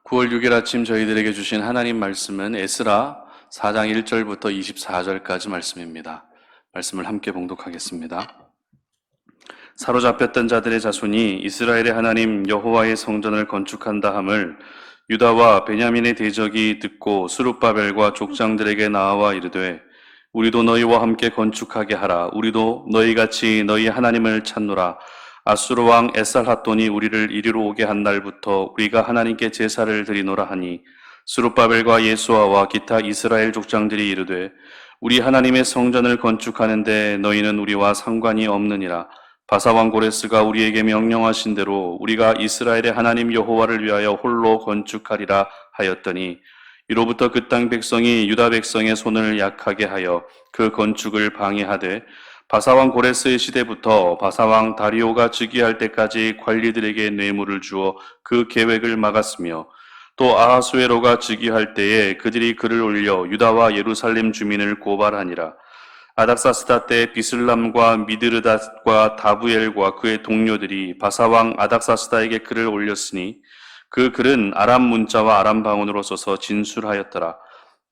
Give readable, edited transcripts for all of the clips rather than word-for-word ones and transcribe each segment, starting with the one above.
9월 6일 아침 저희들에게 주신 하나님 말씀은 에스라 4장 1절부터 24절까지 말씀입니다. 말씀을 함께 봉독하겠습니다. 사로잡혔던 자들의 자손이 이스라엘의 하나님 여호와의 성전을 건축한다 함을 유다와 베냐민의 대적이 듣고 스룹바벨과 족장들에게 나와 이르되 우리도 너희와 함께 건축하게 하라. 우리도 너희같이 너희 하나님을 찾노라. 아수르 왕 에살핫돈이 우리를 이리로 오게 한 날부터 우리가 하나님께 제사를 드리노라 하니 스룹바벨과 예수아와 기타 이스라엘 족장들이 이르되 우리 하나님의 성전을 건축하는데 너희는 우리와 상관이 없느니라. 바사 왕 고레스가 우리에게 명령하신 대로 우리가 이스라엘의 하나님 여호와를 위하여 홀로 건축하리라 하였더니 이로부터 그 땅 백성이 유다 백성의 손을 약하게 하여 그 건축을 방해하되 바사왕 고레스의 시대부터 바사왕 다리오가 즉위할 때까지 관리들에게 뇌물을 주어 그 계획을 막았으며 또 아하수에로가 즉위할 때에 그들이 글을 올려 유다와 예루살렘 주민을 고발하니라. 아닥사스다 때 비슬람과 미드르닷과 다부엘과 그의 동료들이 바사왕 아닥사스다에게 글을 올렸으니 그 글은 아람 문자와 아람 방언으로 써서 진술하였더라.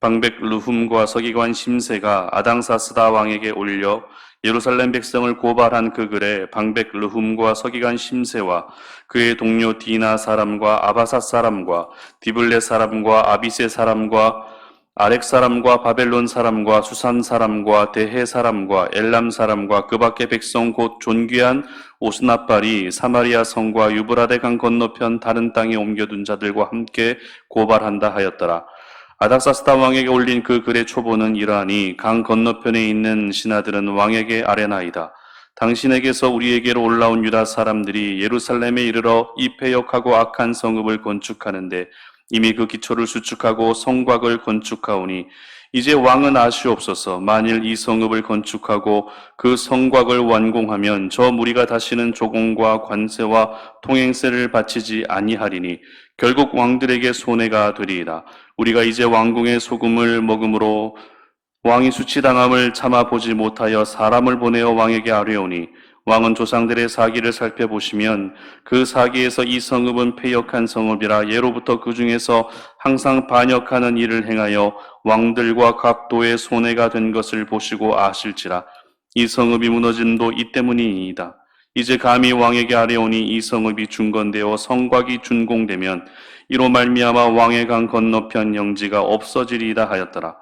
방백 르훔과 서기관 심세가 아당사스다 왕에게 올려 예루살렘 백성을 고발한 그 글에 방백 르훔과 서기관 심세와 그의 동료 디나 사람과 아바사 사람과 디블레 사람과 아비세 사람과 아렉 사람과 바벨론 사람과 수산 사람과 대해 사람과 엘람 사람과 그 밖의 백성 곧 존귀한 오스나발이 사마리아 성과 유브라데 강 건너편 다른 땅에 옮겨둔 자들과 함께 고발한다 하였더라. 아닥사스다 왕에게 올린 그 글의 초보는 이러하니 강 건너편에 있는 신하들은 왕에게 아뢰나이다. 당신에게서 우리에게로 올라온 유다 사람들이 예루살렘에 이르러 이 패역하고 악한 성읍을 건축하는데 이미 그 기초를 수축하고 성곽을 건축하오니 이제 왕은 아시옵소서. 만일 이 성읍을 건축하고 그 성곽을 완공하면 저 무리가 다시는 조공과 관세와 통행세를 바치지 아니하리니 결국 왕들에게 손해가 되리이다. 우리가 이제 왕궁의 소금을 먹음으로 왕이 수치당함을 참아보지 못하여 사람을 보내어 왕에게 아뢰오니 왕은 조상들의 사기를 살펴보시면 그 사기에서 이 성읍은 패역한 성읍이라 예로부터 그 중에서 항상 반역하는 일을 행하여 왕들과 각 도의 손해가 된 것을 보시고 아실지라. 이 성읍이 무너짐도 이 때문이니이다. 이제 감히 왕에게 아뢰오니 이 성읍이 중건되어 성곽이 준공되면 이로 말미암아 왕의 강 건너편 영지가 없어지리이다 하였더라.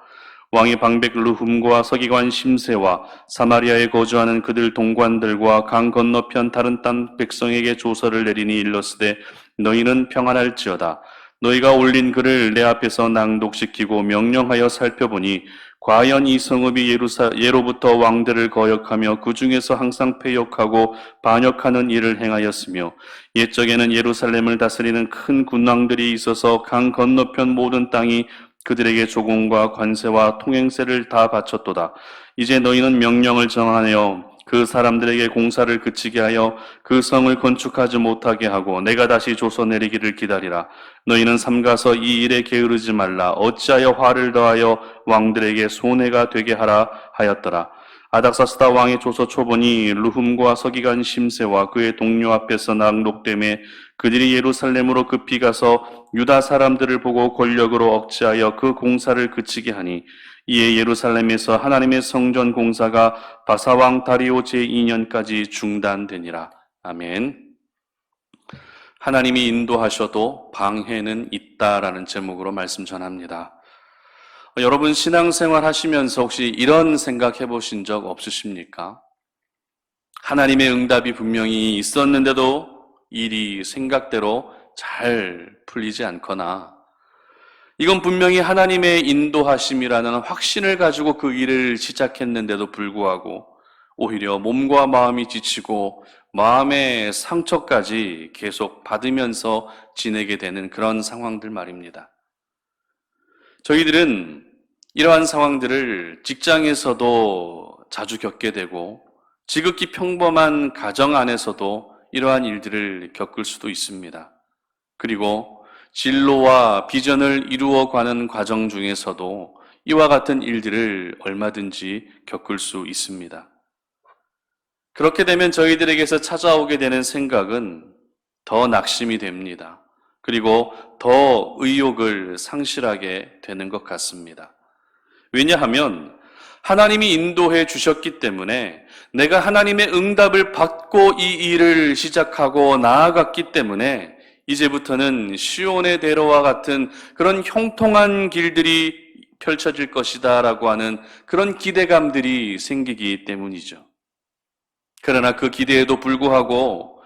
왕이 방백 르훔과 서기관 심세와 사마리아에 거주하는 그들 동관들과 강 건너편 다른 땅 백성에게 조서를 내리니 일렀으되 너희는 평안할지어다. 너희가 올린 글을 내 앞에서 낭독시키고 명령하여 살펴보니 과연 이 성읍이 예로부터 왕들을 거역하며 그 중에서 항상 패역하고 반역하는 일을 행하였으며 옛적에는 예루살렘을 다스리는 큰 군왕들이 있어서 강 건너편 모든 땅이 그들에게 조공과 관세와 통행세를 다 바쳤도다. 이제 너희는 명령을 정하여 그 사람들에게 공사를 그치게 하여 그 성을 건축하지 못하게 하고 내가 다시 조서 내리기를 기다리라. 너희는 삼가서 이 일에 게으르지 말라. 어찌하여 화를 더하여 왕들에게 손해가 되게 하라 하였더라. 아닥사스다 왕의 조서 초본이 르훔과 서기관 심세와 그의 동료 앞에서 낭독되매 그들이 예루살렘으로 급히 가서 유다 사람들을 보고 권력으로 억제하여 그 공사를 그치게 하니 이에 예루살렘에서 하나님의 성전 공사가 바사왕 다리오 제2년까지 중단되니라. 아멘. 하나님이 인도하셔도 방해는 있다라는 제목으로 말씀 전합니다. 여러분 신앙생활 하시면서 혹시 이런 생각 해보신 적 없으십니까? 하나님의 응답이 분명히 있었는데도 일이 생각대로 잘 풀리지 않거나 이건 분명히 하나님의 인도하심이라는 확신을 가지고 그 일을 시작했는데도 불구하고 오히려 몸과 마음이 지치고 마음의 상처까지 계속 받으면서 지내게 되는 그런 상황들 말입니다. 저희들은 이러한 상황들을 직장에서도 자주 겪게 되고 지극히 평범한 가정 안에서도 이러한 일들을 겪을 수도 있습니다. 그리고 진로와 비전을 이루어가는 과정 중에서도 이와 같은 일들을 얼마든지 겪을 수 있습니다. 그렇게 되면 저희들에게서 찾아오게 되는 생각은 더 낙심이 됩니다. 그리고 더 의욕을 상실하게 되는 것 같습니다. 왜냐하면 하나님이 인도해 주셨기 때문에, 내가 하나님의 응답을 받고 이 일을 시작하고 나아갔기 때문에 이제부터는 시온의 대로와 같은 그런 형통한 길들이 펼쳐질 것이다라고 하는 그런 기대감들이 생기기 때문이죠. 그러나 그 기대에도 불구하고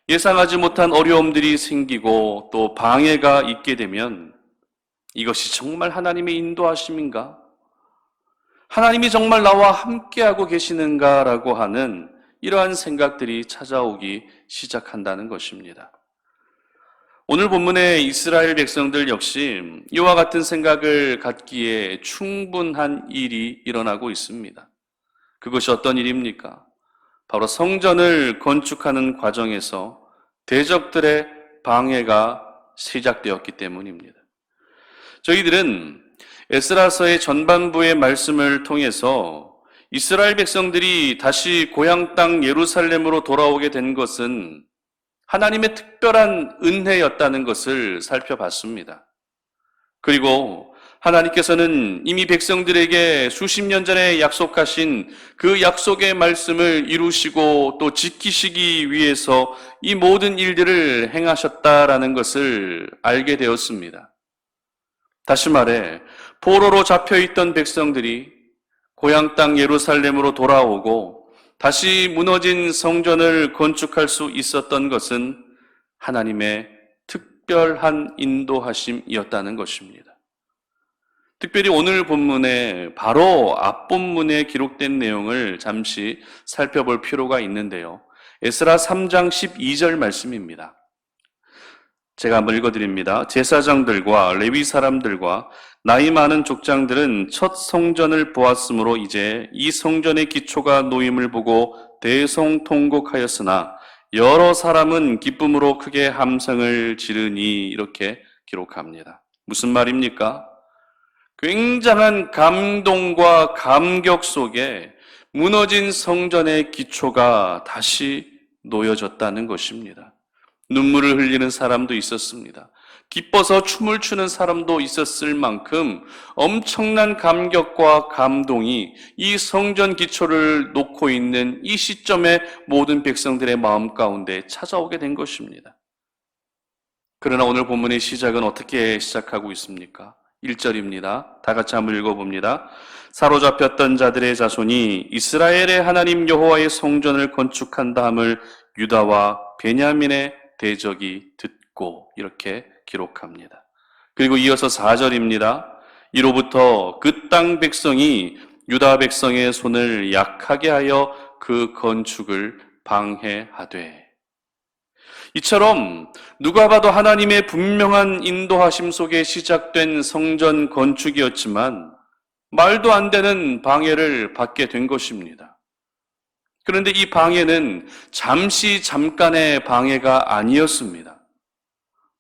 예상하지 못한 어려움들이 생기고 또 방해가 있게 되면, 이것이 정말 하나님의 인도하심인가? 하나님이 정말 나와 함께하고 계시는가라고 하는 이러한 생각들이 찾아오기 시작한다는 것입니다. 오늘 본문의 이스라엘 백성들 역시 이와 같은 생각을 갖기에 충분한 일이 일어나고 있습니다. 그것이 어떤 일입니까? 바로 성전을 건축하는 과정에서 대적들의 방해가 시작되었기 때문입니다. 저희들은 에스라서의 전반부의 말씀을 통해서 이스라엘 백성들이 다시 고향 땅 예루살렘으로 돌아오게 된 것은 하나님의 특별한 은혜였다는 것을 살펴봤습니다. 그리고 하나님께서는 이미 백성들에게 수십 년 전에 약속하신 그 약속의 말씀을 이루시고 또 지키시기 위해서 이 모든 일들을 행하셨다라는 것을 알게 되었습니다. 다시 말해, 포로로 잡혀있던 백성들이 고향 땅 예루살렘으로 돌아오고 다시 무너진 성전을 건축할 수 있었던 것은 하나님의 특별한 인도하심이었다는 것입니다. 특별히 오늘 본문의 바로 앞본문에 기록된 내용을 잠시 살펴볼 필요가 있는데요. 에스라 3장 12절 말씀입니다. 제가 한번 읽어드립니다. 제사장들과 레위 사람들과 나이 많은 족장들은 첫 성전을 보았으므로 이제 이 성전의 기초가 놓임을 보고 대성통곡하였으나 여러 사람은 기쁨으로 크게 함성을 지르니, 이렇게 기록합니다. 무슨 말입니까? 굉장한 감동과 감격 속에 무너진 성전의 기초가 다시 놓여졌다는 것입니다. 눈물을 흘리는 사람도 있었습니다. 기뻐서 춤을 추는 사람도 있었을 만큼 엄청난 감격과 감동이 이 성전 기초를 놓고 있는 이 시점에 모든 백성들의 마음 가운데 찾아오게 된 것입니다. 그러나 오늘 본문의 시작은 어떻게 시작하고 있습니까? 1절입니다. 다 같이 한번 읽어봅니다. 사로잡혔던 자들의 자손이 이스라엘의 하나님 여호와의 성전을 건축한다 함을 유다와 베냐민의 대적이 듣고, 이렇게 기록합니다. 그리고 이어서 4절입니다. 이로부터 그 땅 백성이 유다 백성의 손을 약하게 하여 그 건축을 방해하되. 이처럼 누가 봐도 하나님의 분명한 인도하심 속에 시작된 성전 건축이었지만 말도 안 되는 방해를 받게 된 것입니다. 그런데 이 방해는 잠깐의 방해가 아니었습니다.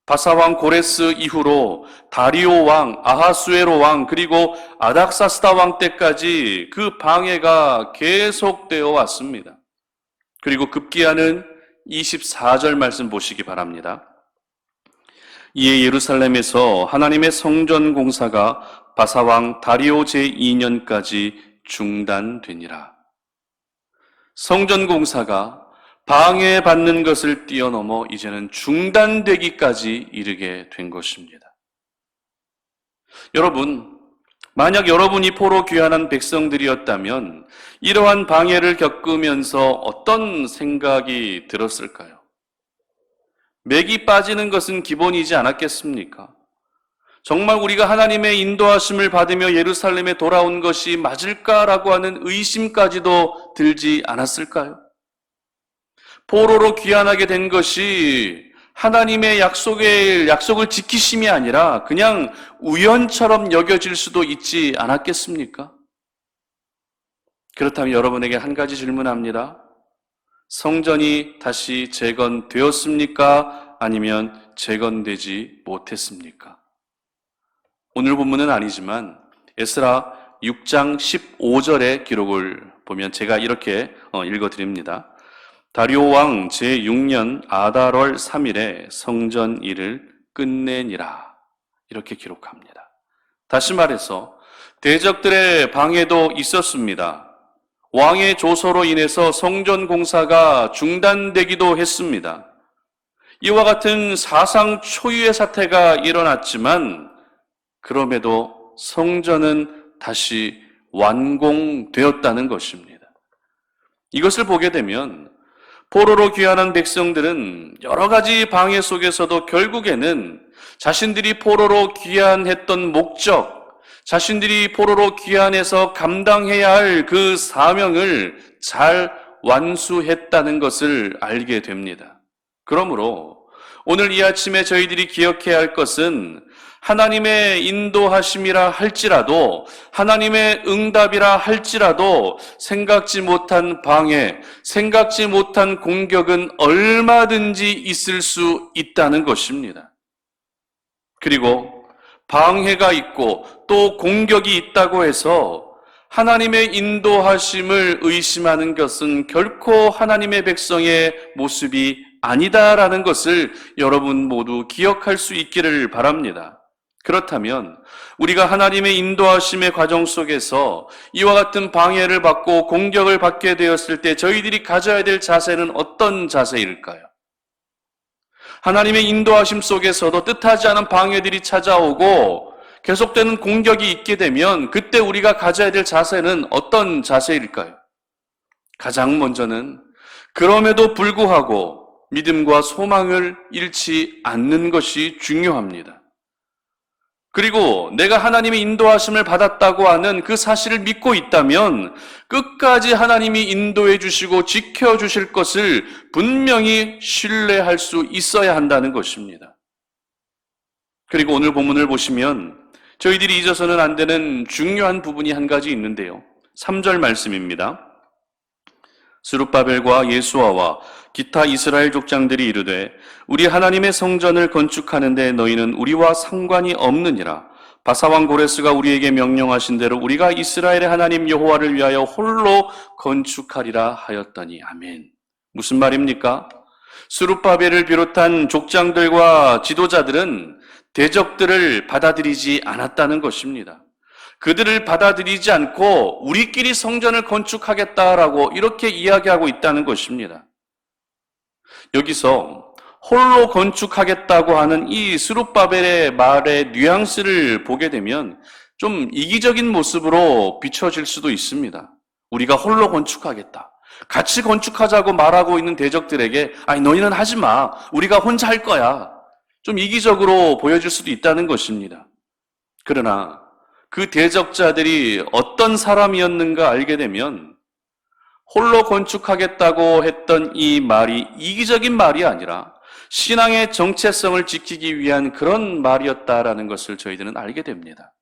바사왕 고레스 이후로 다리오 왕, 아하수에로 왕, 그리고 아닥사스다 왕 때까지 그 방해가 계속되어 왔습니다. 그리고 급기야는 24절 말씀 보시기 바랍니다. 이에 예루살렘에서 하나님의 성전 공사가 바사왕 다리오 제2년까지 중단되니라. 성전 공사가 방해받는 것을 뛰어넘어 이제는 중단되기까지 이르게 된 것입니다. 여러분, 만약 여러분이 포로 귀환한 백성들이었다면 이러한 방해를 겪으면서 어떤 생각이 들었을까요? 맥이 빠지는 것은 기본이지 않았겠습니까? 정말 우리가 하나님의 인도하심을 받으며 예루살렘에 돌아온 것이 맞을까라고 하는 의심까지도 들지 않았을까요? 포로로 귀환하게 된 것이 하나님의 약속을 지키심이 아니라 그냥 우연처럼 여겨질 수도 있지 않았겠습니까? 그렇다면 여러분에게 한 가지 질문합니다. 성전이 다시 재건되었습니까? 아니면 재건되지 못했습니까? 오늘 본문은 아니지만 에스라 6장 15절의 기록을 보면 제가 이렇게 읽어드립니다. 다리오 왕 제6년 아달월 3일에 성전 일을 끝내니라. 이렇게 기록합니다. 다시 말해서 대적들의 방해도 있었습니다. 왕의 조서로 인해서 성전 공사가 중단되기도 했습니다. 이와 같은 사상 초유의 사태가 일어났지만 그럼에도 성전은 다시 완공되었다는 것입니다. 이것을 보게 되면 포로로 귀환한 백성들은 여러 가지 방해 속에서도 결국에는 자신들이 포로로 귀환했던 목적, 자신들이 포로로 귀환해서 감당해야 할 그 사명을 잘 완수했다는 것을 알게 됩니다. 그러므로 오늘 이 아침에 저희들이 기억해야 할 것은 하나님의 인도하심이라 할지라도, 하나님의 응답이라 할지라도 생각지 못한 방해, 생각지 못한 공격은 얼마든지 있을 수 있다는 것입니다. 그리고 방해가 있고 또 공격이 있다고 해서 하나님의 인도하심을 의심하는 것은 결코 하나님의 백성의 모습이 아니다라는 것을 여러분 모두 기억할 수 있기를 바랍니다. 그렇다면 우리가 하나님의 인도하심의 과정 속에서 이와 같은 방해를 받고 공격을 받게 되었을 때 저희들이 가져야 될 자세는 어떤 자세일까요? 하나님의 인도하심 속에서도 뜻하지 않은 방해들이 찾아오고 계속되는 공격이 있게 되면 그때 우리가 가져야 될 자세는 어떤 자세일까요? 가장 먼저는 그럼에도 불구하고 믿음과 소망을 잃지 않는 것이 중요합니다. 그리고 내가 하나님의 인도하심을 받았다고 하는 그 사실을 믿고 있다면 끝까지 하나님이 인도해 주시고 지켜주실 것을 분명히 신뢰할 수 있어야 한다는 것입니다. 그리고 오늘 본문을 보시면 저희들이 잊어서는 안 되는 중요한 부분이 한 가지 있는데요. 3절 말씀입니다. 스룹바벨과 예수아와 기타 이스라엘 족장들이 이르되 우리 하나님의 성전을 건축하는데 너희는 우리와 상관이 없느니라. 바사왕 고레스가 우리에게 명령하신 대로 우리가 이스라엘의 하나님 여호와를 위하여 홀로 건축하리라 하였더니. 아멘. 무슨 말입니까? 스룹바벨을 비롯한 족장들과 지도자들은 대적들을 받아들이지 않았다는 것입니다. 그들을 받아들이지 않고 우리끼리 성전을 건축하겠다라고 이렇게 이야기하고 있다는 것입니다. 여기서 홀로 건축하겠다고 하는 이 스룹바벨의 말의 뉘앙스를 보게 되면 좀 이기적인 모습으로 비춰질 수도 있습니다. 우리가 홀로 건축하겠다. 같이 건축하자고 말하고 있는 대적들에게 아니 너희는 하지 마. 우리가 혼자 할 거야. 좀 이기적으로 보여질 수도 있다는 것입니다. 그러나 그 대적자들이 어떤 사람이었는가 알게 되면 홀로 건축하겠다고 했던 이 말이 이기적인 말이 아니라 신앙의 정체성을 지키기 위한 그런 말이었다라는 것을 저희들은 알게 됩니다.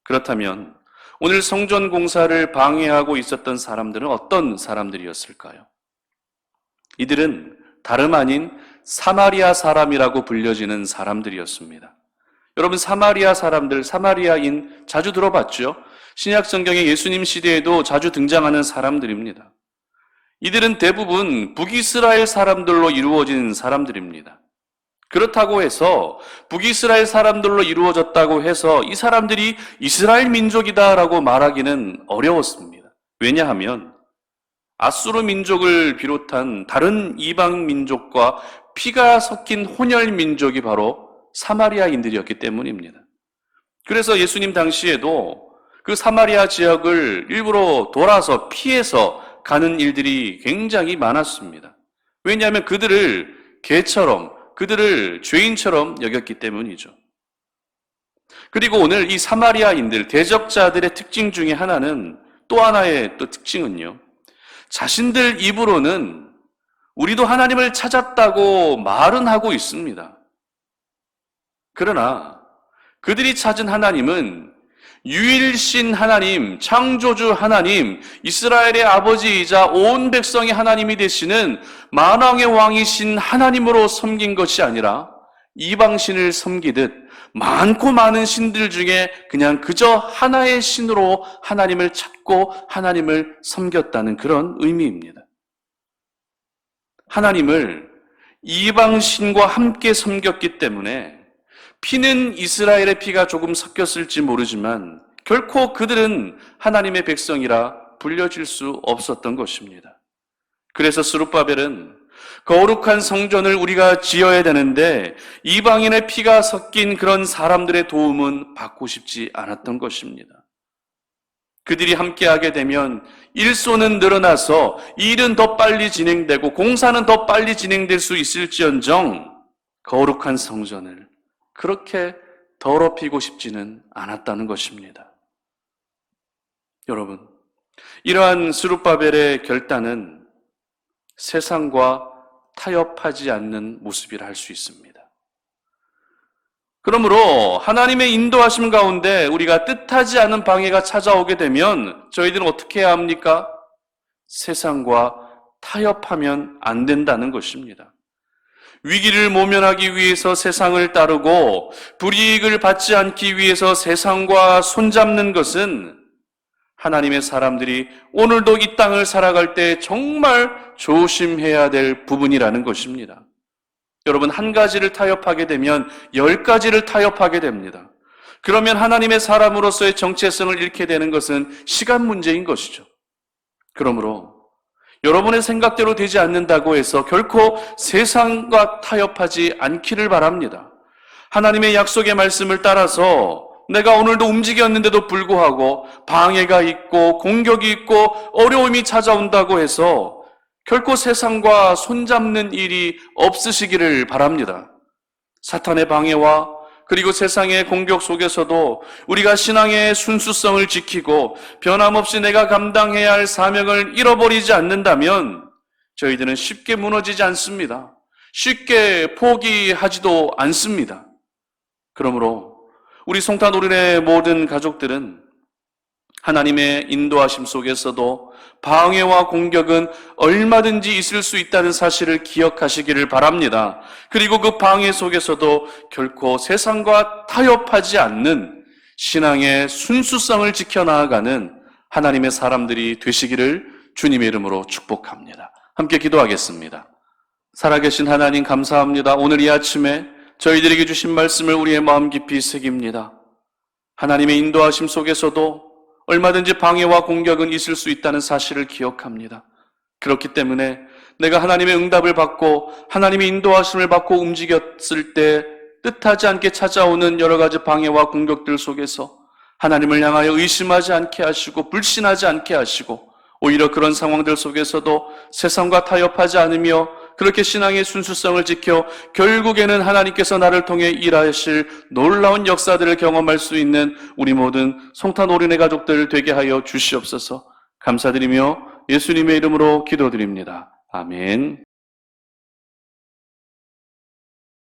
그렇다면 오늘 성전 공사를 방해하고 있었던 사람들은 어떤 사람들이었을까요? 이들은 다름 아닌 사마리아 사람이라고 불려지는 사람들이었습니다. 여러분 사마리아 사람들, 사마리아인 자주 들어봤죠? 신약 성경에 예수님 시대에도 자주 등장하는 사람들입니다. 이들은 대부분 북이스라엘 사람들로 이루어진 사람들입니다. 그렇다고 해서 북이스라엘 사람들로 이루어졌다고 해서 이 사람들이 이스라엘 민족이다라고 말하기는 어려웠습니다. 왜냐하면 아수르 민족을 비롯한 다른 이방 민족과 피가 섞인 혼혈 민족이 바로 사마리아인들이었기 때문입니다. 그래서 예수님 당시에도 그 사마리아 지역을 일부러 돌아서 피해서 가는 일들이 굉장히 많았습니다. 왜냐하면 그들을 개처럼, 그들을 죄인처럼 여겼기 때문이죠. 그리고 오늘 이 사마리아인들, 대적자들의 특징 중에 하나는 또 하나의 또 특징은요. 자신들 입으로는 우리도 하나님을 찾았다고 말은 하고 있습니다. 그러나 그들이 찾은 하나님은 유일신 하나님, 창조주 하나님, 이스라엘의 아버지이자 온 백성의 하나님이 되시는 만왕의 왕이신 하나님으로 섬긴 것이 아니라 이방신을 섬기듯 많고 많은 신들 중에 그냥 그저 하나의 신으로 하나님을 찾고 하나님을 섬겼다는 그런 의미입니다. 하나님을 이방신과 함께 섬겼기 때문에 피는 이스라엘의 피가 조금 섞였을지 모르지만 결코 그들은 하나님의 백성이라 불려질 수 없었던 것입니다. 그래서 스룹바벨은 거룩한 성전을 우리가 지어야 되는데 이방인의 피가 섞인 그런 사람들의 도움은 받고 싶지 않았던 것입니다. 그들이 함께하게 되면 일손은 늘어나서 일은 더 빨리 진행되고 공사는 더 빨리 진행될 수 있을지언정 거룩한 성전을 그렇게 더럽히고 싶지는 않았다는 것입니다. 여러분, 이러한 스룹바벨의 결단은 세상과 타협하지 않는 모습이라 할 수 있습니다. 그러므로 하나님의 인도하심 가운데 우리가 뜻하지 않은 방해가 찾아오게 되면 저희들은 어떻게 해야 합니까? 세상과 타협하면 안 된다는 것입니다. 위기를 모면하기 위해서 세상을 따르고 불이익을 받지 않기 위해서 세상과 손잡는 것은 하나님의 사람들이 오늘도 이 땅을 살아갈 때 정말 조심해야 될 부분이라는 것입니다. 여러분, 한 가지를 타협하게 되면 10가지를 타협하게 됩니다. 그러면 하나님의 사람으로서의 정체성을 잃게 되는 것은 시간 문제인 것이죠. 그러므로 여러분의 생각대로 되지 않는다고 해서 결코 세상과 타협하지 않기를 바랍니다. 하나님의 약속의 말씀을 따라서 내가 오늘도 움직였는데도 불구하고 방해가 있고 공격이 있고 어려움이 찾아온다고 해서 결코 세상과 손잡는 일이 없으시기를 바랍니다. 사탄의 방해와 그리고 세상의 공격 속에서도 우리가 신앙의 순수성을 지키고 변함없이 내가 감당해야 할 사명을 잃어버리지 않는다면 저희들은 쉽게 무너지지 않습니다. 쉽게 포기하지도 않습니다. 그러므로 우리 송탄오륜의 모든 가족들은 하나님의 인도하심 속에서도 방해와 공격은 얼마든지 있을 수 있다는 사실을 기억하시기를 바랍니다. 그리고 그 방해 속에서도 결코 세상과 타협하지 않는 신앙의 순수성을 지켜나가는 하나님의 사람들이 되시기를 주님의 이름으로 축복합니다. 함께 기도하겠습니다. 살아계신 하나님 감사합니다. 오늘 이 아침에 저희들에게 주신 말씀을 우리의 마음 깊이 새깁니다. 하나님의 인도하심 속에서도 얼마든지 방해와 공격은 있을 수 있다는 사실을 기억합니다. 그렇기 때문에 내가 하나님의 응답을 받고 하나님의 인도하심을 받고 움직였을 때 뜻하지 않게 찾아오는 여러 가지 방해와 공격들 속에서 하나님을 향하여 의심하지 않게 하시고 불신하지 않게 하시고 오히려 그런 상황들 속에서도 세상과 타협하지 않으며 그렇게 신앙의 순수성을 지켜 결국에는 하나님께서 나를 통해 일하실 놀라운 역사들을 경험할 수 있는 우리 모든 송탄오륜의 가족들 되게 하여 주시옵소서. 감사드리며 예수님의 이름으로 기도드립니다. 아멘.